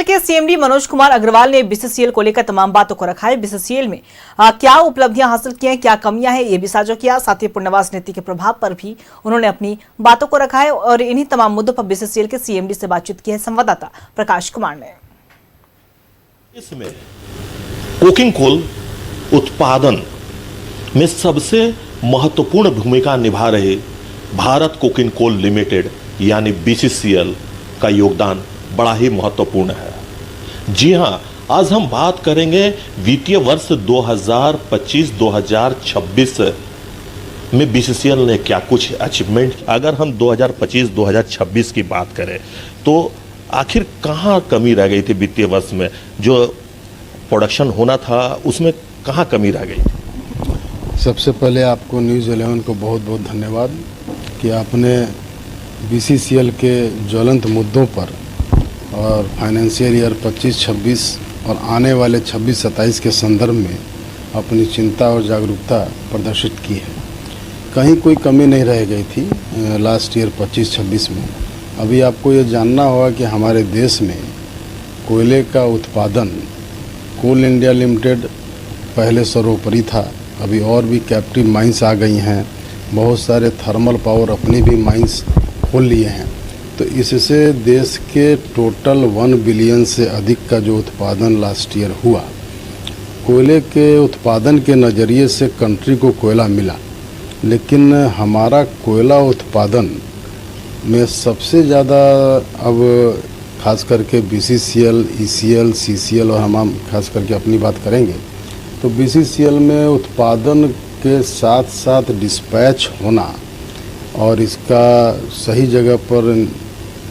के सीएमडी मनोज कुमार अग्रवाल ने बीसीसीएल को लेकर तमाम बातों को रखा है। बीसीसीएल में क्या उपलब्धियां हासिल की हैं, क्या कमियां हैं, ये भी साझा किया। साथ ही पुनर्वास नीति के प्रभाव पर भी उन्होंने अपनी बातों को रखा है और इन्हीं तमाम मुद्दों पर बीसीसीएल के सीएमडी से बातचीत की है संवाददाता प्रकाश कुमार ने। इसमें कोकिंग कोल उत्पादन में सबसे महत्वपूर्ण भूमिका निभा रहे भारत कोकिंग कोल लिमिटेड यानी बीसीसीएल का योगदान बड़ा ही महत्वपूर्ण है। जी हां, आज हम बात करेंगे वित्तीय वर्ष 2025-2026 में बीसीसीएल ने क्या कुछ अचीवमेंट। अगर हम 2025-2026 की बात करें तो आखिर कहां कमी रह गई थी वित्तीय वर्ष में, जो प्रोडक्शन होना था उसमें कहां कमी रह गई थी। सबसे पहले आपको न्यूज़ 11 को बहुत बहुत धन्यवाद कि आपने बीसीसीएल के ज्वलंत मुद्दों पर और फाइनेंशियल ईयर 25-26 और आने वाले 26-27 के संदर्भ में अपनी चिंता और जागरूकता प्रदर्शित की है। कहीं कोई कमी नहीं रह गई थी लास्ट ईयर 25-26 में। अभी आपको ये जानना होगा कि हमारे देश में कोयले का उत्पादन कोल इंडिया लिमिटेड पहले सर्वोपरि था। अभी और भी कैप्टिव माइंस आ गई हैं, बहुत सारे थर्मल पावर अपनी भी माइंस खोल लिए हैं। तो इससे देश के टोटल 1 बिलियन से अधिक का जो उत्पादन लास्ट ईयर हुआ, कोयले के उत्पादन के नज़रिए से कंट्री को कोयला मिला, लेकिन हमारा कोयला उत्पादन में सबसे ज़्यादा अब खास करके बीसीसीएल, ईसीएल, सीसीएल और हम खास करके अपनी बात करेंगे तो बीसीसीएल में उत्पादन के साथ साथ डिस्पैच होना और इसका सही जगह पर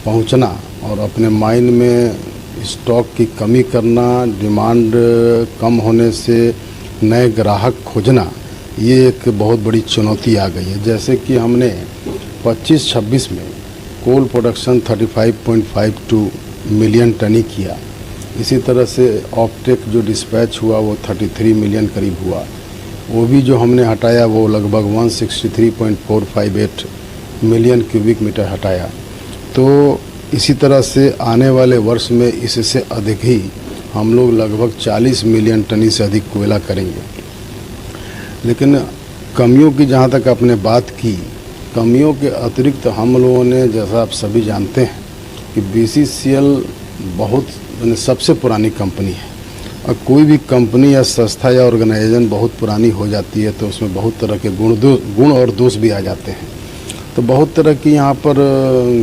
पहुंचना और अपने माइन में स्टॉक की कमी करना, डिमांड कम होने से नए ग्राहक खोजना, ये एक बहुत बड़ी चुनौती आ गई है। जैसे कि हमने 25-26 में कोल प्रोडक्शन 35.52 मिलियन टन ही किया। इसी तरह से ऑफटेक जो डिस्पैच हुआ वो 33 मिलियन करीब हुआ। वो भी जो हमने हटाया वो लगभग 163.458 मिलियन क्यूबिक मीटर हटाया। तो इसी तरह से आने वाले वर्ष में इससे अधिक ही हम लोग लगभग 40 मिलियन टन से अधिक कोयला करेंगे। लेकिन कमियों की जहाँ तक आपने बात की, कमियों के अतिरिक्त हम लोगों ने, जैसा आप सभी जानते हैं कि बीसीसीएल बहुत सबसे पुरानी कंपनी है और कोई भी कंपनी या संस्था या ऑर्गेनाइजेशन बहुत पुरानी हो जाती है तो उसमें बहुत तरह के गुण और दोष भी आ जाते हैं। तो बहुत तरह की यहाँ पर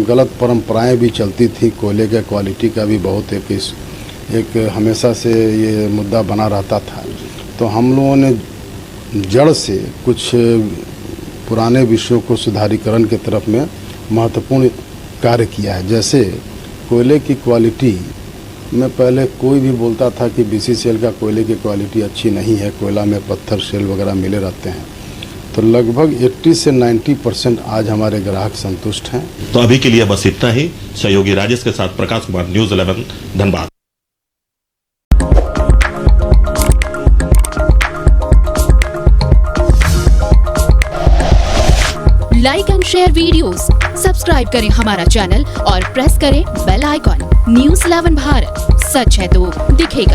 गलत परंपराएं भी चलती थी। कोयले के क्वालिटी का भी बहुत एक हमेशा से ये मुद्दा बना रहता था। तो हम लोगों ने जड़ से कुछ पुराने विषयों को सुधारीकरण की तरफ में महत्वपूर्ण कार्य किया है। जैसे कोयले की क्वालिटी में पहले कोई भी बोलता था कि बीसीसीएल का कोयले की क्वालिटी अच्छी नहीं है, कोयला में पत्थर शेल वगैरह मिले रहते हैं। तो लगभग 80 से 90% आज हमारे ग्राहक संतुष्ट हैं। तो अभी के लिए बस इतना ही। सहयोगी राजेश के साथ Prakash Kumar, news 11, Dhanbad. Like and share videos, subscribe करें हमारा चैनल और प्रेस करें बेल आइकॉन। न्यूज़ 11 भारत, सच है तो दिखेगा।